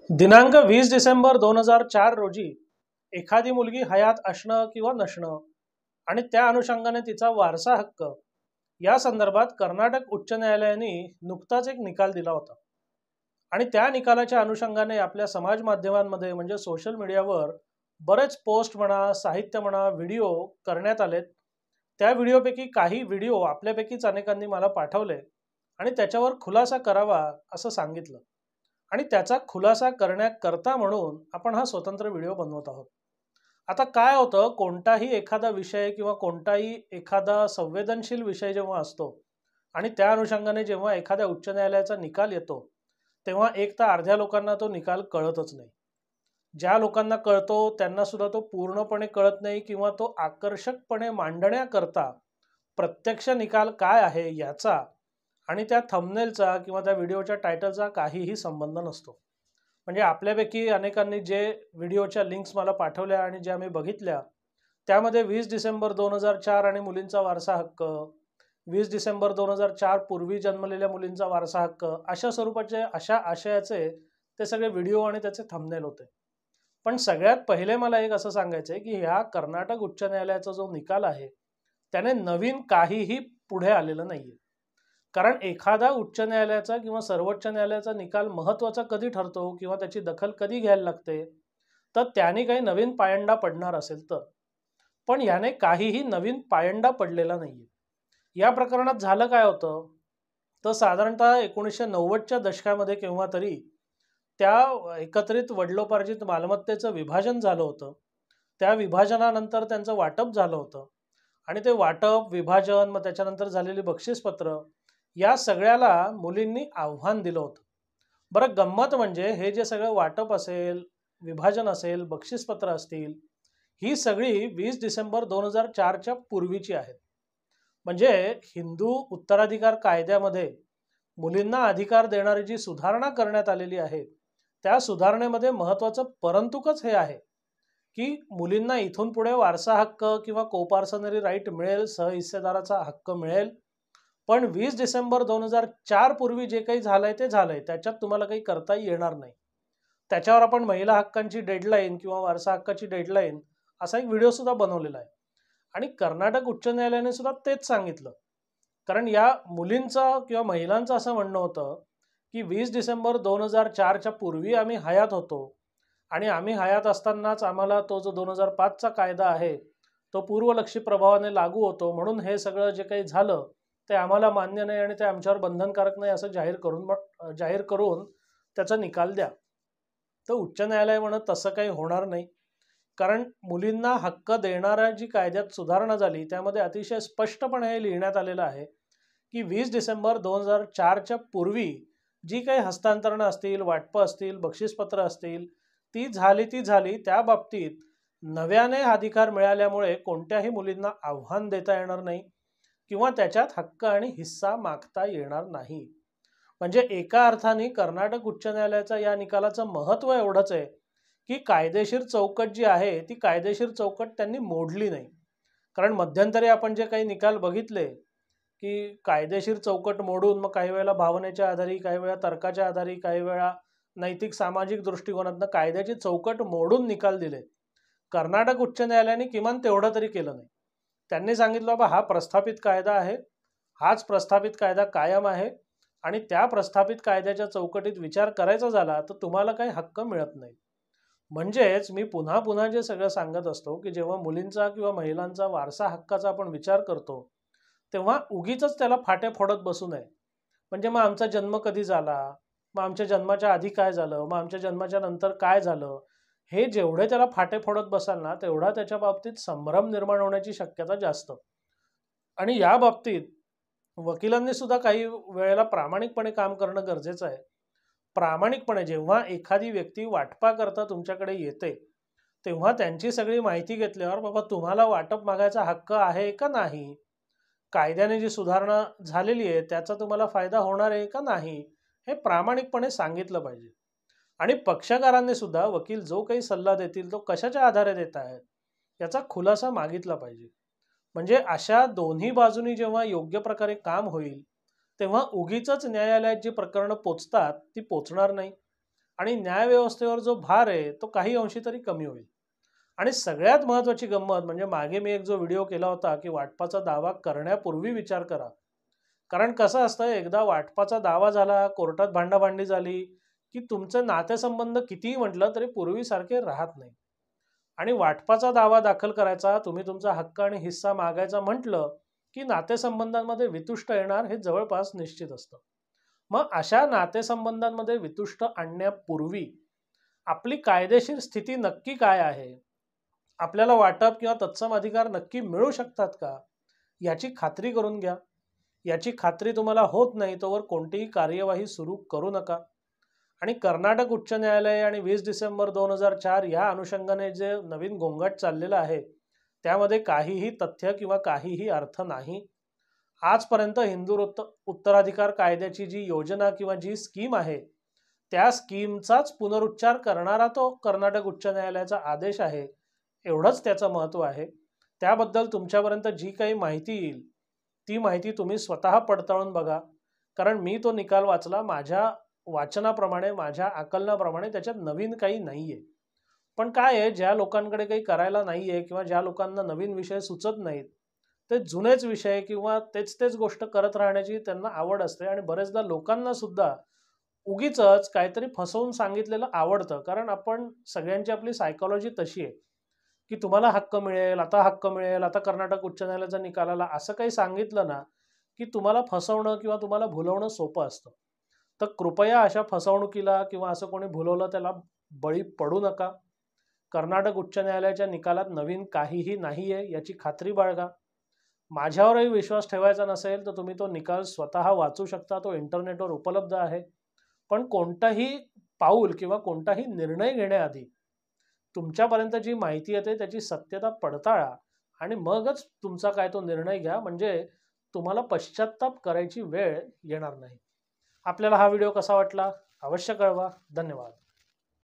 दिनांक 20 डिसेंबर 2004 रोजी एखादी मुलगी हयात असणं किंवा नसणं आणि त्या अनुषंगाने तिचा वारसा हक्क या संदर्भात कर्नाटक उच्च न्यायालयाने नुकताच एक निकाल दिला होता। आणि त्या निकालाच्या अनुषंगाने आपल्या समाज माध्यमांमध्ये म्हणजे सोशल मीडियावर बरेच पोस्ट म्हणा, साहित्य म्हणा, व्हिडिओ करण्यात आलेत। त्या व्हिडिओपैकी काही व्हिडिओ आपल्यापैकीच अनेकांनी मला पाठवले आणि त्याच्यावर खुलासा करावा असं सांगितलं। आणि त्याचा खुलासा करण्याकरता म्हणून आपण हा स्वतंत्र व्हिडिओ बनवत आहोत। आता काय होतं, कोणताही एखादा विषय किंवा कोणताही एखादा संवेदनशील विषय जेव्हा असतो आणि त्या अनुषंगाने जेव्हा एखाद्या उच्च न्यायालयाचा निकाल येतो, तेव्हा एक तर अर्ध्या लोकांना तो निकाल कळतच नाही। ज्या लोकांना कळतो त्यांना सुद्धा तो पूर्णपणे कळत नाही किंवा तो आकर्षकपणे मांडण्याकरता प्रत्यक्ष निकाल काय आहे याचा आणि त्या थंबनेलचा किंवा त्या व्हिडिओच्या टायटलचा काहीही संबंध नसतो। म्हणजे आपल्यापैकी अनेकांनी जे व्हिडिओच्या लिंक्स मला पाठवल्या आणि ज्या मी बघितल्या, त्यामध्ये 20 डिसेंबर 2004 आणि मुलींचा वारसा हक्क, 20 डिसेंबर 2004 पूर्वी जन्मलेल्या मुलींचा वारसा हक्क, अशा स्वरूपाचे अशा आशयाचे ते सगळे व्हिडिओ आणि त्याचे थंबनेल होते। पण सगळ्यात पहिले मला एक असं सांगायचं आहे की ह्या कर्नाटक उच्च न्यायालयाचा जो निकाल आहे त्याने नवीन काहीही पुढे आलेलं नाहीये। कारण एखादा उच्च न्यायालयाचा किंवा सर्वोच्च न्यायालयाचा निकाल महत्त्वाचा कधी ठरतो किंवा त्याची दखल कधी घ्यायला लागते, तर त्याने काही नवीन पायंडा पडणार असेल तर। पण याने काहीही नवीन पायंडा पडलेला नाहीये। या प्रकरणात झालं काय होतं, तर साधारणतः 1990च्या दशकामध्ये केव्हा तरी त्या एकत्रित वडिलोपार्जित मालमत्तेचं विभाजन झालं होतं। त्या विभाजनानंतर त्यांचं वाटप झालं होतं आणि ते वाटप, विभाजन, मग त्याच्यानंतर झालेली बक्षीसपत्र या सगळ्याला मुलींनी आव्हान दिलं होतं। बरं, गंमत म्हणजे हे जे सगळं वाटप असेल, विभाजन असेल, बक्षीसपत्र असतील, ही सगळी 20 डिसेंबर 2004च्या पूर्वीची आहेत। म्हणजे हिंदू उत्तराधिकार कायद्यामध्ये मुलींना अधिकार देणारी जी सुधारणा करण्यात आलेली आहे, त्या सुधारणेमध्ये महत्त्वाचं परंतुकच हे आहे की मुलींना इथून पुढे वारसा हक्क किंवा कोपार्सनरी राईट मिळेल, सहहिस्सेदाराचा हक्क मिळेल। पण 20 डिसेंबर 2004 पूर्वी जे काही झालंय ते झालंय, त्याच्यात तुम्हाला काही करता येणार नाही। त्याच्यावर आपण महिला हक्कांची डेडलाईन किंवा वारसा हक्काची डेडलाईन असा एक व्हिडिओ सुद्धा बनवलेला आहे। आणि कर्नाटक उच्च न्यायालयाने सुद्धा तेच सांगितलं। कारण या मुलींचं किंवा महिलांचं असं म्हणणं होतं की 20 डिसेंबर 2004च्या पूर्वी आम्ही हयात होतो आणि आम्ही हयात असतानाच आम्हाला तो जो 2005चा कायदा आहे तो पूर्वलक्षी प्रभावाने लागू होतो, म्हणून हे सगळं जे काही झालं ते आम्हाला मान्य नाही आणि ते आमच्यावर बंधनकारक नाही असं जाहीर करून त्याचा निकाल द्या। तर उच्च न्यायालय म्हणत तसं काही होणार नाही। कारण मुलींना हक्क देणाऱ्या जी कायद्यात सुधारणा झाली त्यामध्ये अतिशय स्पष्टपणे हे लिहिण्यात आलेलं आहे की 20 डिसेंबर 2004च्या पूर्वी जी काही हस्तांतरणं असतील, वाटपं असतील, बक्षीसपत्र असतील, ती झाली। त्या बाबतीत नव्याने अधिकार मिळाल्यामुळे कोणत्याही मुलींना आव्हान देता येणार नाही किंवा त्याच्यात हक्क आणि हिस्सा मागता येणार नाही। म्हणजे एका अर्थाने कर्नाटक उच्च न्यायालयाचा या निकालाचं महत्त्व एवढंच आहे की कायदेशीर चौकट जी आहे ती कायदेशीर चौकट त्यांनी मोडली नाही। कारण मध्यंतरी आपण जे काही निकाल बघितले की कायदेशीर चौकट मोडून मग काही वेळेला भावनेच्या आधारे, काही वेळा तर्काच्या आधारे, काही वेळा नैतिक सामाजिक दृष्टिकोनातून कायद्याची चौकट मोडून निकाल दिले। कर्नाटक उच्च न्यायालयाने किमान तेवढं तरी केलं नाही। त्यांनी सांगितलं बाबा हा प्रस्थापित कायदा आहे, हाच प्रस्थापित कायदा कायम आहे आणि त्या प्रस्थापित कायद्याच्या चौकटीत विचार करायचा झाला तर तुम्हाला काही हक्क मिळत नाही। म्हणजेच मी पुन्हा पुन्हा जे सगळं सांगत असतो की जेव्हा मुलींचा किंवा महिलांचा वारसा हक्काचा आपण विचार करतो तेव्हा उगीचच त्याला फाटे फोडत बसू नये। म्हणजे मग आमचा जन्म कधी झाला, मग आमच्या जन्माच्या आधी काय झालं, मग आमच्या जन्माच्या नंतर काय झालं, हे जेवढे त्याला फाटे फोडत बसाल ना तेवढा त्याच्या बाबतीत संभ्रम निर्माण होण्याची शक्यता जास्त। आणि या बाबतीत वकिलांनी सुद्धा काही वेळेला प्रामाणिकपणे काम करणं गरजेचं आहे। प्रामाणिकपणे जेव्हा एखादी व्यक्ती वाटपाकरता तुमच्याकडे येते तेव्हा त्यांची सगळी माहिती घेतल्यावर बाबा तुम्हाला वाटप मागायचा हक्क आहे का नाही, कायद्याने जी सुधारणा झालेली आहे त्याचा तुम्हाला फायदा होणार आहे का नाही, हे प्रामाणिकपणे सांगितलं पाहिजे। आणि पक्षकारांनी सुद्धा वकील जो काही सल्ला देतील तो कशाच्या आधारे देत आहेत याचा खुलासा मागितला पाहिजे। म्हणजे अशा दोन्ही बाजूनी जेव्हा योग्य प्रकारे काम होईल तेव्हा उगीचच न्यायालयात जी प्रकरणं पोचतात ती पोचणार नाही। आणि न्यायव्यवस्थेवर जो भार आहे तो काही अंशी तरी कमी होईल. आणि सगळ्यात महत्त्वाची गंमत म्हणजे मागे मी एक जो व्हिडिओ केला होता की वाटपाचा दावा करण्यापूर्वी विचार करा. कारण कसं असतं, एकदा वाटपाचा दावा झाला, कोर्टात भांडाभांडी झाली, की तुमचे नातेसंबंध कितीही म्हटलं तरी पूर्वीसारखे राहत नाही. आणि वाटपाचा दावा दाखल करायचा, तुम्ही तुमचा हक्क आणि हिस्सा मागायचा म्हटलं, की नातेसंबंधांमध्ये वितुष्ट येणार हे जवळपास निश्चित असतं. मग अशा नातेसंबंधांमध्ये वितुष्ट आणण्यापूर्वी आपली कायदेशीर स्थिती नक्की काय आहे, आपल्याला वाटप किंवा तत्सम अधिकार नक्की मिळू शकतात का, याची खात्री करून घ्या. याची खात्री तुम्हाला होत नाही तोवर कोणतीही कार्यवाही सुरू करू नका. आणि कर्नाटक उच्च न्यायालय आणि 20 डिसेंबर 2004 या अनुषंगाने जे नवीन गोंगाट चाललेला आहे त्यामध्ये काहीही तथ्य किंवा काहीही अर्थ नाही. आजपर्यंत हिंदू उत्तराधिकार कायद्याची जी योजना किंवा जी स्कीम आहे त्या स्कीमचाच पुनरुच्चार करणारा तो कर्नाटक उच्च न्यायालयाचा आदेश आहे, एवढंच त्याचं महत्त्व आहे. त्याबद्दल तुमच्यापर्यंत जी काही माहिती येईल ती माहिती तुम्ही स्वतः पडताळून बघा. कारण मी तो निकाल वाचला, माझ्या वाचनाप्रमाणे माझ्या आकलनाप्रमाणे त्याच्यात नवीन काही नाहीये. पण काय आहे, ज्या लोकांकडे काही करायला नाहीये किंवा ज्या लोकांना नवीन विषय सुचत नाहीत ते जुनेच विषय किंवा तेच तेच गोष्ट करत राहण्याची त्यांना आवड असते. आणि बरेचदा लोकांना सुद्धा उगीचच काहीतरी फसवून सांगितलेलं आवडतं. कारण आपण सगळ्यांची आपली सायकोलॉजी तशी आहे की तुम्हाला हक्क मिळेल, आता हक्क मिळेल, आता कर्नाटक उच्च न्यायालयाचा निकाल आला, असं काही सांगितलं ना की तुम्हाला फसवणं किंवा तुम्हाला भुलवणं सोपं असतं. तर कृपया अशा फसवणुकीला किंवा असं कोणी भुलवलं त्याला बळी पडू नका. कर्नाटक उच्च न्यायालयाच्या निकालात नवीन काहीही नाहीये याची खात्री बाळगा. माझ्यावरही विश्वास ठेवायचा नसेल तर तुम्ही तो निकाल स्वतः वाचू शकता, तो इंटरनेटवर उपलब्ध आहे. पण कोणताही पाऊल किंवा कोणताही निर्णय घेण्याआधी तुमच्यापर्यंत जी माहिती येते त्याची सत्यता पडताळा आणि मगच तुमचा काय तो निर्णय घ्या, म्हणजे तुम्हाला पश्चात्ताप करायची वेळ येणार नाही. आपल्याला हा व्हिडिओ कसा वाटला अवश्य कळवा. धन्यवाद.